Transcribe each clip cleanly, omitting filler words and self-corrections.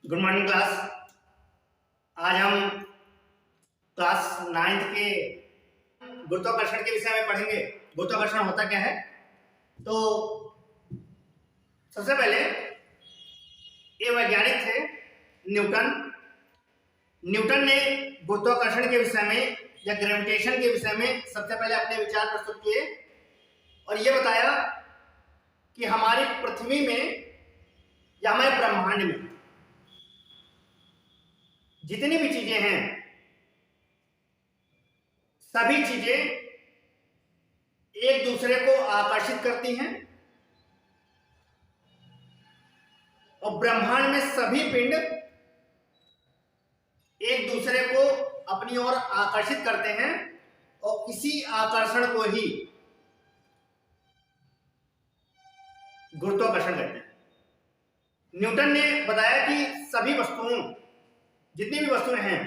Good morning class. आज हम class 9th के गुरुत्वाकर्षण के विषय में पढ़ेंगे। गुरुत्वाकर्षण होता क्या है? तो सबसे पहले ये वैज्ञानिक थे न्यूटन। न्यूटन ने गुरुत्वाकर्षण के विषय में या ग्रेविटेशन के विषय में सबसे पहले अपने विचार प्रस्तुत किए और ये बताया कि हमारी पृथ्वी में या हमारे ब्रह्मांड में जितनी भी चीजें हैं सभी चीजें एक दूसरे को आकर्षित करती हैं और ब्रह्मांड में सभी पिंड एक दूसरे को अपनी ओर आकर्षित करते हैं और इसी आकर्षण को ही गुरुत्वाकर्षण कहते हैं। न्यूटन ने बताया कि सभी वस्तुओं जितनी भी वस्तुएं हैं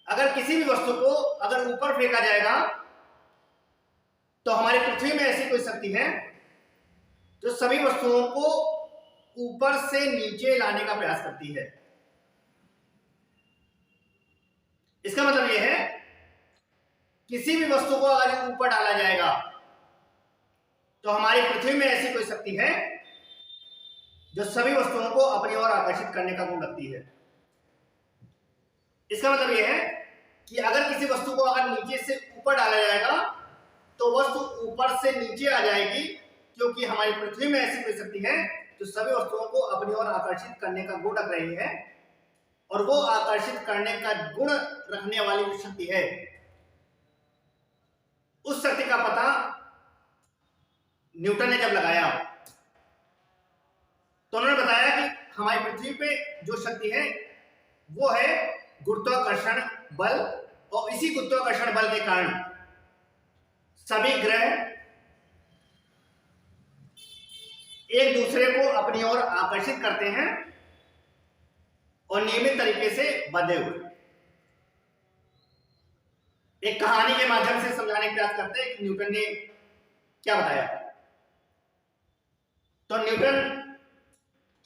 अगर किसी भी वस्तु को अगर ऊपर फेंका जाएगा तो हमारी पृथ्वी में ऐसी कोई शक्ति है जो सभी वस्तुओं को ऊपर से नीचे लाने का प्रयास करती है। इसका मतलब यह है किसी भी वस्तु को अगर ऊपर डाला जाएगा तो हमारी पृथ्वी में ऐसी कोई शक्ति है जो सभी वस्तुओं को अपनी ओर आकर्षित करने का गुण रखती है। इसका मतलब यह है कि अगर किसी वस्तु को अगर नीचे से ऊपर डाला जाएगा तो वस्तु ऊपर से नीचे आ जाएगी, क्योंकि हमारी पृथ्वी में ऐसी कोई शक्ति है जो सभी वस्तुओं को अपनी ओर आकर्षित करने का गुण रख रही है। और वो आकर्षित करने का गुण रखने वाली जो शक्ति है उस शक्ति का पता न्यूटन ने जब लगाया तो उन्होंने बताया कि हमारी पृथ्वी पे जो शक्ति है वो है गुरुत्वाकर्षण बल, और इसी गुरुत्वाकर्षण बल के कारण सभी ग्रह एक दूसरे को अपनी ओर आकर्षित करते हैं और नियमित तरीके से बंधे हुए। एक कहानी के माध्यम से समझाने का प्रयास करते हैं कि न्यूटन ने क्या बताया। तो न्यूटन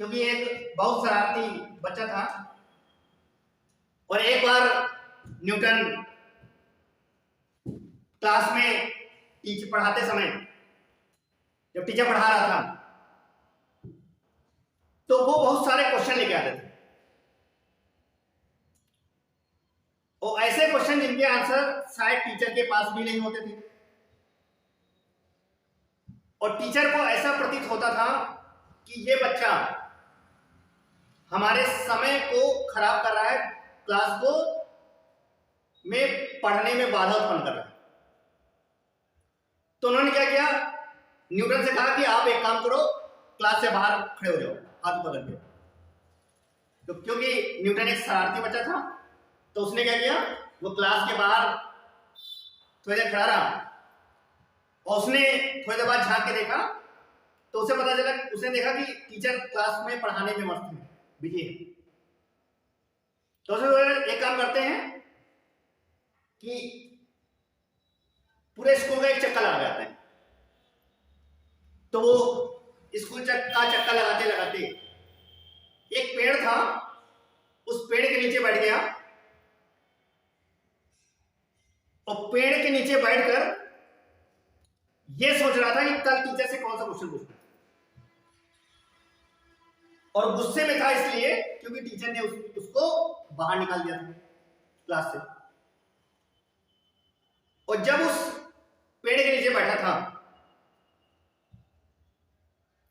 क्योंकि एक बहुत शरारती बच्चा था और एक बार न्यूटन क्लास में टीचर पढ़ाते समय जब टीचर पढ़ा रहा था तो वो बहुत सारे क्वेश्चन लेके आते थे और ऐसे क्वेश्चन जिनके आंसर शायद टीचर के पास भी नहीं होते थे और टीचर को ऐसा प्रतीत होता था कि ये बच्चा हमारे समय को खराब कर रहा है, क्लास को में पढ़ने में बाधा उत्पन्न कर रहा है। तो उन्होंने क्या किया, न्यूटन से कहा कि आप एक काम करो, क्लास से बाहर खड़े हो जाओ हाथ पकड़ के। तो क्योंकि न्यूटन एक शरारती बच्चा था तो उसने क्या किया, वो क्लास के बाहर थोड़ी देर खड़ा रहा और उसने थोड़ी देर बाद झांक के देखा तो उसे पता चला, उसने देखा कि टीचर क्लास में पढ़ाने में मस्त है, बिजी है। तो उसने एक काम करते हैं कि पूरे स्कूल का एक चक्कर लगा जाते हैं। तो वो स्कूल का चक्कर लगाते लगाते एक पेड़ था, उस पेड़ के नीचे बैठ गया और पेड़ के नीचे बैठकर यह सोच रहा था कि कल टीचर से कौन सा क्वेश्चन पूछना। और गुस्से में था इसलिए क्योंकि टीचर ने उसको बाहर निकाल दिया था क्लास से। और जब उस पेड़ के नीचे बैठा था,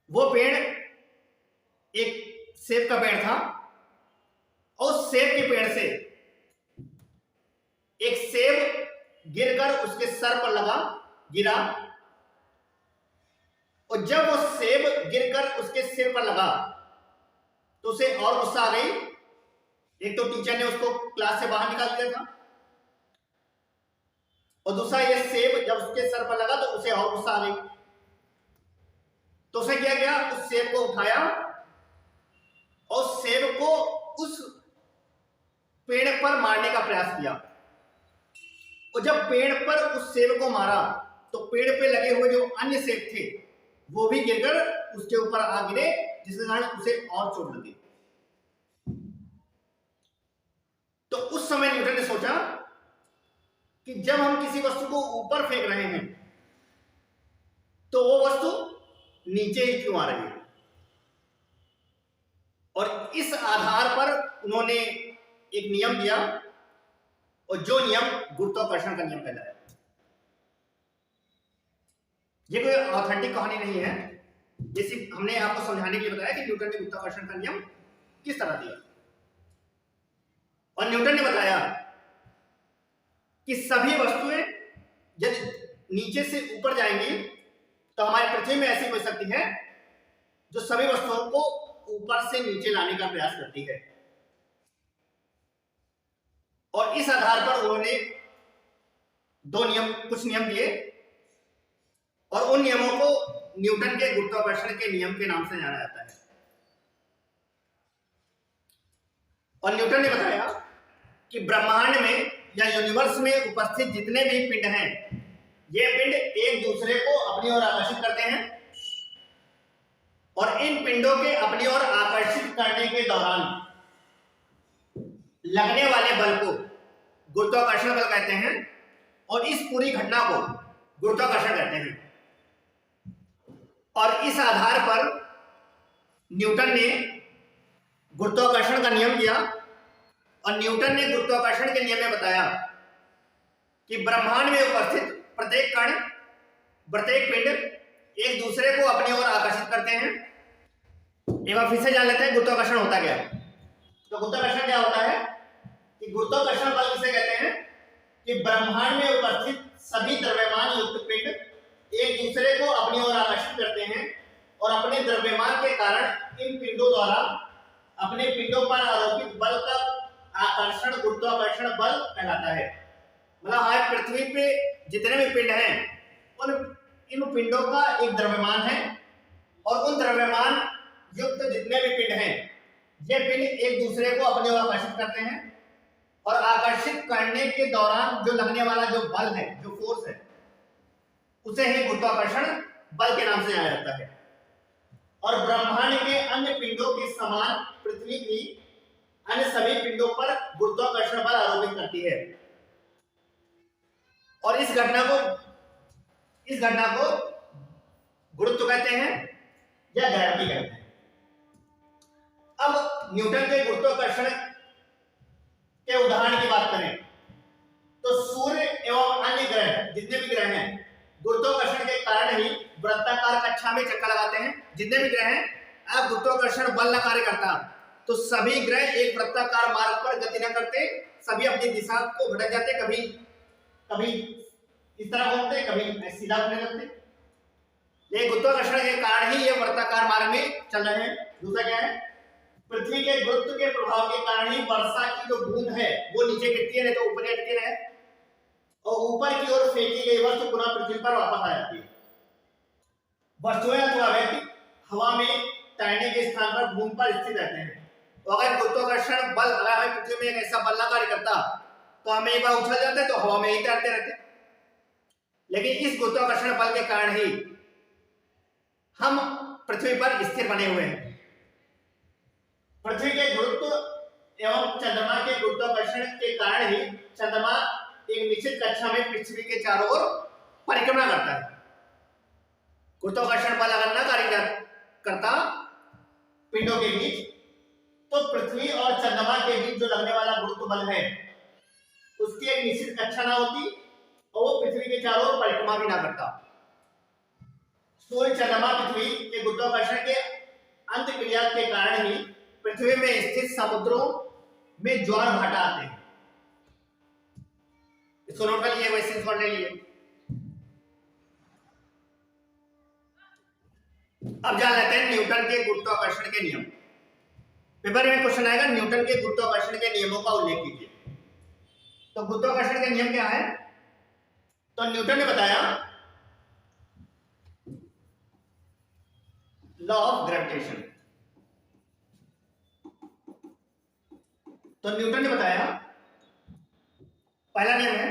वो पेड़ एक सेब का पेड़ था और उस सेब के पेड़ से एक सेब गिरकर उसके सर पर गिरा। और जब वो सेब गिरकर उसके सिर पर लगा तो उसे और गुस्सा आ गई। एक तो टीचर ने उसको क्लास से बाहर निकाल दिया था और दूसरा ये सेब जब उसके सर पर लगा तो उसे और गुस्सा आ गई। तो उसे क्या किया, उस सेब को उठाया और सेब को उस पेड़ पर मारने का प्रयास किया। और जब पेड़ पर उस सेब को मारा तो पेड़ पे लगे हुए जो अन्य सेब थे वो भी गिरकर उसके ऊपर आ गिरे, जिसके कारण उसे और चोट लगी। उस समय न्यूटन ने सोचा कि जब हम किसी वस्तु को ऊपर फेंक रहे हैं तो वो वस्तु नीचे ही क्यों आ रही है, और इस आधार पर उन्होंने एक नियम दिया, और जो नियम गुरुत्वाकर्षण का नियम कहलाया। ये कोई ऑथेंटिक कहानी नहीं है, जैसे हमने आपको समझाने के लिए बताया कि न्यूटन ने गुरुत्वाकर्षण का नियम किस तरह दिया। और न्यूटन ने बताया कि सभी वस्तुएं यदि नीचे से ऊपर जाएंगी तो हमारी पृथ्वी में ऐसी कोई शक्ति है जो सभी वस्तुओं को ऊपर से नीचे लाने का प्रयास करती है। और इस आधार पर उन्होंने कुछ नियम दिए, और उन नियमों को न्यूटन के गुरुत्वाकर्षण के नियम के नाम से जाना जाता है। और न्यूटन ने बताया कि ब्रह्मांड में या यूनिवर्स में उपस्थित जितने भी पिंड हैं, ये पिंड एक दूसरे को अपनी ओर आकर्षित करते हैं, और इन पिंडों के अपनी ओर आकर्षित करने के दौरान लगने वाले बल को गुरुत्वाकर्षण बल कहते हैं, और इस पूरी घटना को गुरुत्वाकर्षण कहते हैं। और इस आधार पर न्यूटन ने गुरुत्वाकर्षण का नियम दिया, और न्यूटन ने गुरुत्वाकर्षण के नियम में बताया कि ब्रह्मांड में उपस्थित प्रत्येक कण, प्रत्येक पिंड एक दूसरे को अपनी ओर आकर्षित करते हैं। एक बार फिर से जान लेते हैं गुरुत्वाकर्षण होता क्या है। तो गुरुत्वाकर्षण क्या होता है कि गुरुत्वाकर्षण बल किसे कहते हैं कि ब्रह्मांड में उपस्थित सभी द्रव्यमान युक्त पिंड एक दूसरे को अपनी ओर आकर्षित करते हैं, और अपने द्रव्यमान के कारण इन पिंडों द्वारा अपने पिंडों पर आरोपित बल का आकर्षण गुरुत्वाकर्षण बल कहलाता है। मतलब हमारी पृथ्वी पे जितने भी पिंड हैं इन पिंडों का एक द्रव्यमान है, और उन द्रव्यमान युक्त जितने भी पिंड हैं ये पिंड एक दूसरे को अपनी ओर आकर्षित करते हैं, और आकर्षित करने के दौरान जो लगने वाला जो बल है, जो फोर्स है, उसे ही गुरुत्वाकर्षण बल के नाम से जाना जाता है। और ब्रह्मांड के अन्य पिंडों के समान पृथ्वी भी अन्य सभी पिंडों पर गुरुत्वाकर्षण बल आरोपित करती है, और इस घटना को गुरुत्व कहते हैं या ग्रेविटी कहते हैं। अब न्यूटन के गुरुत्वाकर्षण के उदाहरण की बात करें तो सूर्य एवं अन्य ग्रह जितने भी ग्रह हैं गुरुत्वाकर्षण के कारण ही वृत्ताकार कक्षा में चक्कर लगाते हैं। जितने भी ग्रह हैं, अब गुरुत्वाकर्षण बल न कार्य करता तो सभी ग्रह एक वृत्ताकार मार्ग पर गति न करते, सभी अपनी दिशा को भटक जाते, कभी इस तरह घूमते, कभी सीधा घूमने लगते। ये गुरुत्वाकर्षण के कारण ही ये वृत्ताकार मार्ग में चल रहे हैं। दूसरा क्या है, पृथ्वी के गुरुत्व के प्रभाव के कारण ही वर्षा की जो बूंद है वो नीचे गिरती है, नहीं तो ऊपर अटके रहे, और ऊपर की ओर फेंकी गई वस्तु पुनः पृथ्वी पर वापस आ जाती है। वस्तुएं अथवा व्यक्ति हवा में तैरने के स्थान पर भूमि पर स्थित रहते हैं। तो अगर गुरुत्वाकर्षण बल अगर हमें पृथ्वी में एक ऐसा बल न कार्य करता तो हमें एक बार उछल जाते तो हवा में ही तैरते रहते। लेकिन इस गुरुत्वाकर्षण बल के कारण ही हम पृथ्वी पर स्थिर बने हुए हैं। पृथ्वी के गुरुत्व एवं चंद्रमा के गुरुत्वाकर्षण के कारण ही चंद्रमा एक निश्चित कक्षा में पृथ्वी के चारों ओर परिक्रमा करता है। गुरुत्वाकर्षण बल अगर न कार्य करता पिंडों के बीच तो पृथ्वी और चंद्रमा के बीच जो लगने वाला गुरुत्व बल है उसकी एक निश्चित कक्षा ना होती और वो पृथ्वी के चारों ओर परिक्रमा भी ना करता। सूर्य, चंद्रमा, पृथ्वी के गुरुत्वाकर्षण के अंतक्रिया के कारण ही पृथ्वी में स्थित समुद्रों में ज्वार भाटा आते हैं। इसको नोट कर लिए, वैसे इसको ले लिए। अब जान लेते हैं न्यूटन के गुरुत्वाकर्षण के नियम। पेपर में क्वेश्चन आएगा न्यूटन के गुरुत्वाकर्षण के नियमों का उल्लेख कीजिए। तो गुरुत्वाकर्षण के नियम क्या है? तो न्यूटन ने बताया लॉ ऑफ ग्रेविटेशन। तो न्यूटन ने बताया पहला नियम है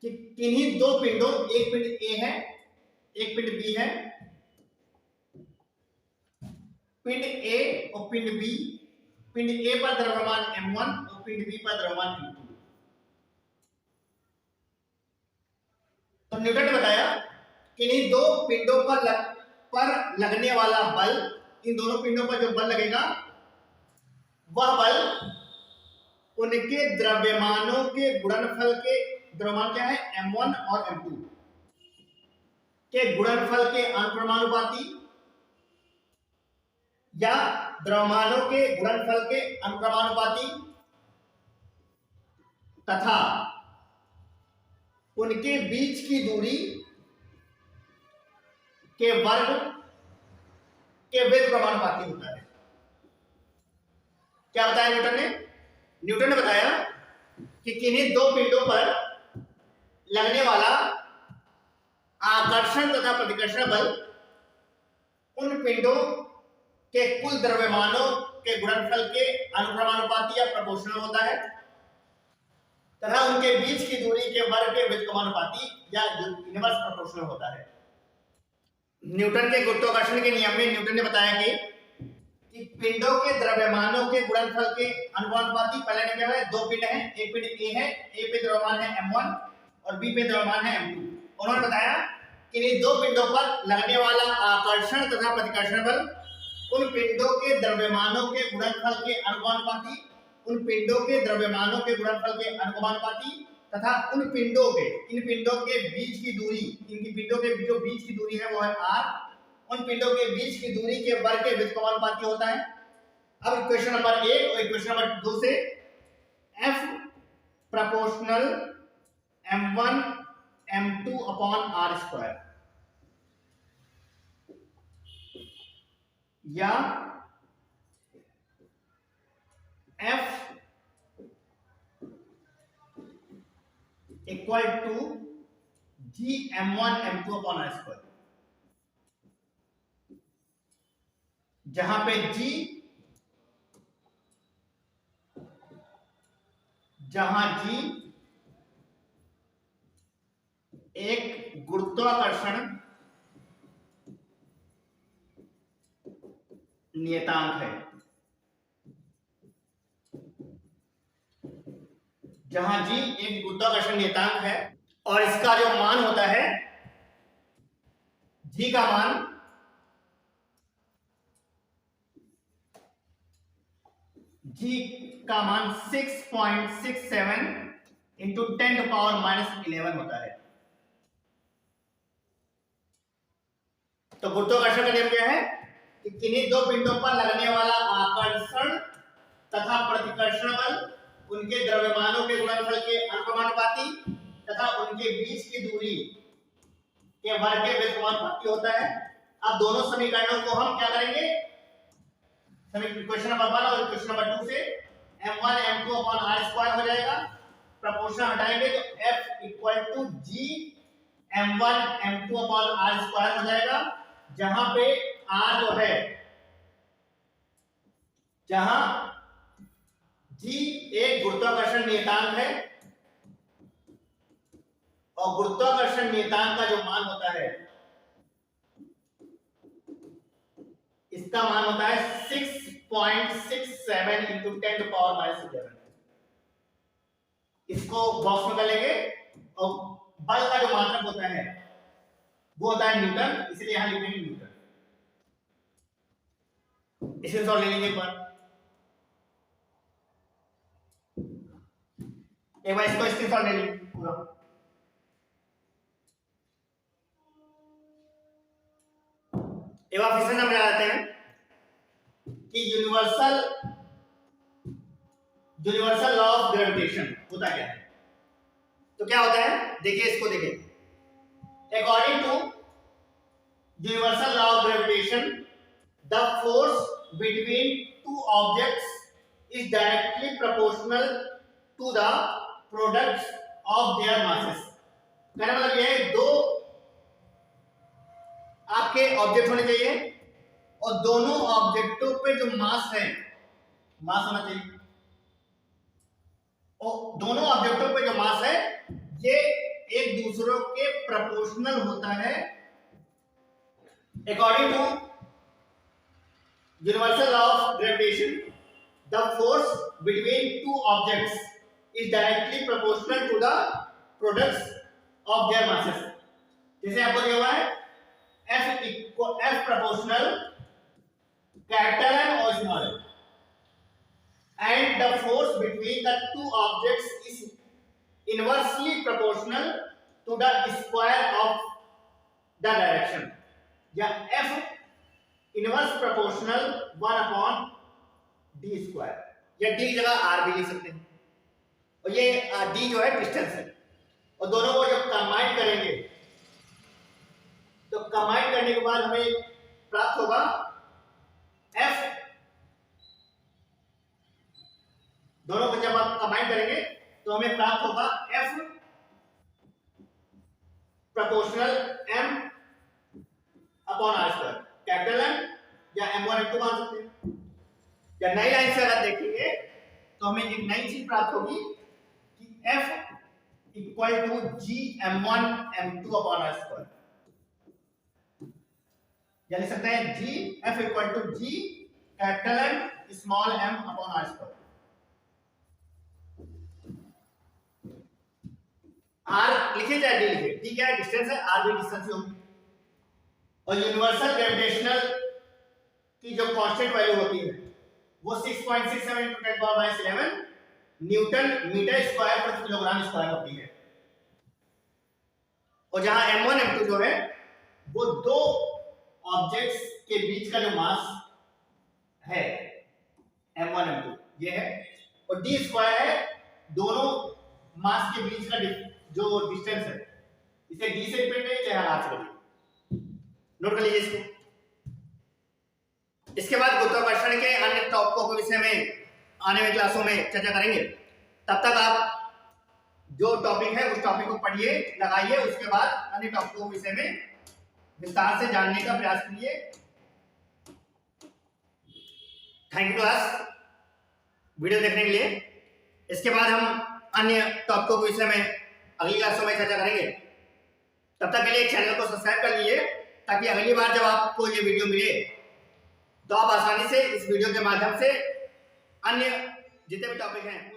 कि किन्हीं दो पिंडों, एक पिंड ए है एक पिंड बी है, पिंड ए और पिंड बी, पिंड ए पर द्रव्यमान m1 और पिंड बी पर द्रव्यमान m2। तो न्यूटन ने बताया कि इन दो पिंडों पर लगने वाला बल, इन दोनों पिंडों पर जो बल लगेगा वह बल उनके द्रव्यमानों के गुणनफल के, द्रव्यमान क्या है m1 और m2 के गुणनफल के अनुक्रमानुपाती या द्रव्यमानों के गुणनफल के अनुक्रमानुपाती तथा उनके बीच की दूरी के वर्ग के व्युत्क्रमानुपाती होता है। क्या बताया न्यूटन ने? न्यूटन ने बताया कि किन्हीं दो पिंडों पर लगने वाला आकर्षण तथा प्रतिकर्षण बल उन पिंडों के कुल द्रव्यमानों के गुणनफल के अनुक्रमानुपाती या प्रोपोर्शनल होता है तथा उनके बीच की दूरी के वर्ग के व्युत्क्रमानुपाती या इनवर्स प्रोपोर्शनल होता है। न्यूटन के गुरुत्वाकर्षण के नियम में न्यूटन ने बताया कि पिंडों के द्रव्यमानों के गुणनफल के अनुपाती, पहले ने क्या है, दो पिंड हैं, एक पिंड ए है, ए पे द्रव्यमान है m1 और बी पे द्रव्यमान है m2। उन्होंने बताया कि इन दो पिंडों पर लगने वाला आकर्षण तथा प्रतिकर्षण बल उन पिंडों के द्रव्यमानों के गुणनफल के अनुपाती, उन पिंडों के द्रव्यमानों के गुणनफल के अनुपाती तथा इन पिंडों के बीच की दूरी, इनकी पिंडों के जो बीच की दूरी है वो है r, उन पिंडों के बीच की दूरी के वर्ग के व्युत्क्रमानुपाती होता है। अब इक्वेशन नंबर 1 और इक्वेशन नंबर 2 से F proportional m1 m2 upon r square या F equal to g m1 m2 upon r square, जहां पे g एक गुरुत्वाकर्षण नियतांक है, जहां g एक गुरुत्वाकर्षण नियतांक है और इसका जो मान होता है, g का मान G का मान 6.67 इंटू 10⁻⁻11 होता है। तो गुरुत्वाकर्षण का नियम क्या है कि किन्हीं दो पिंडों पर लगने वाला आकर्षण तथा प्रतिकर्षण बल उनके द्रव्यमानों के गुणनफल के अनुक्रमानुपाती तथा उनके बीच की दूरी के वर्ग के व्युत्क्रमानुपाती होता है। अब दोनों समीकरणों को हम क्या करेंगे, इक्वेशन नंबर 1 और इक्वेशन नंबर 2 से m1 m2 upon r square हो जाएगा, प्रोपोर्शन हटाएंगे तो f equal to g m1 m2 upon r square हो जाएगा, जहां पे r जो है, जहां g एक गुरुत्वाकर्षण नियतांक है और गुरुत्वाकर्षण नियतांक का जो मान होता है, इसका मान होता है 6.67 इंटू 10⁻⁻11। इसको बॉक्स में कर लेंगे और बल का जो मात्रक होता है वो होता है न्यूटन, इसलिए यहां लिखेंगे न्यूटन। इसे सॉल्व ले लेंगे एक बार इसको स्क्रीनशॉट ले लीजिए पूरा। एक बार फिर से समझ आते हैं कि यूनिवर्सल लॉ ऑफ ग्रेविटेशन होता क्या है। तो क्या होता है, देखिए इसको देखिए, according to universal law of gravitation the force between two objects is directly proportional to the products of their masses. कहने मतलब यह है, दो आपके ऑब्जेक्ट होने चाहिए और दोनों ऑब्जेक्टों पे जो मास है, मास होना चाहिए, और दोनों ऑब्जेक्टों पे जो मास है ये एक दूसरों के प्रोपोर्शनल होता है। According to universal law of gravitation the force between two objects is directly proportional to the products of their masses. जैसे आपको दिया हुआ है F proportional capital M or small m, and the force between the two objects is inversely proportional to the square of the direction, या F inverse proportional 1/d square, या d की जगह r भी लिख सकते हैं। और ये d जो है डिस्टेंस है, और दोनों को जब कंबाइन करेंगे तो कंबाइन करने के बाद हमें प्राप्त होगा F, दोनों को जब आप कंबाइन करेंगे तो हमें प्राप्त होगा F proportional m upon r square, capital M या M1 M2 मान सकते हैं। या नई लाइन से अगर देखेंगे तो हमें एक नई चीज प्राप्त होगी कि F equal to G M1 M2 upon r square, या लिख सकते हैं G F equal to G capital M small m upon r square. r लिखे चाहे d लिखे, ठीक है, डिस्टेंस है, r भी डिस्टेंस ही होगी। और यूनिवर्सल ग्रेविटेशनल की जो कांस्टेंट वैल्यू होती है वो 6.67 × 10⁻11 न्यूटन मीटर स्क्वायर प्रति किलोग्राम स्क्वायर होती है। और जहां M1 M2 जो है वो दो ऑब्जेक्ट्स के बीच का जो मास है M1 M2 ये है, और d स्क्वायर है दोनों मास के बीच का जो डिस्टेंस है, इसे d से रिप्रेजेंट करिए चाहे r से करिए, नोट कर लीजिए इसको। इसके बाद गुरुत्वाकर्षण के अन्य टॉपिकों के विषय में आने वाली क्लासों में चर्चा करेंगे। तब तक आप जो टॉपिक है उस टॉपिक को पढ़िए, लगाइए, उसके बाद अन्य टॉपिकों के विषय में विस्तार से जानने का प्रयास कीजिए। थैंक यू क्लास, वीडियो देखने के लिए। इसके बाद हम अन्य टॉपिकों के विषय में अगली क्लासों में चर्चा करेंगे। तब तक के लिए चैनल को सब्सक्राइब कर लीजिए ताकि अगली बार जब आपको ये वीडियो मिले तो आप आसानी से इस वीडियो के माध्यम से अन्य जितने भी टॉपिक हैं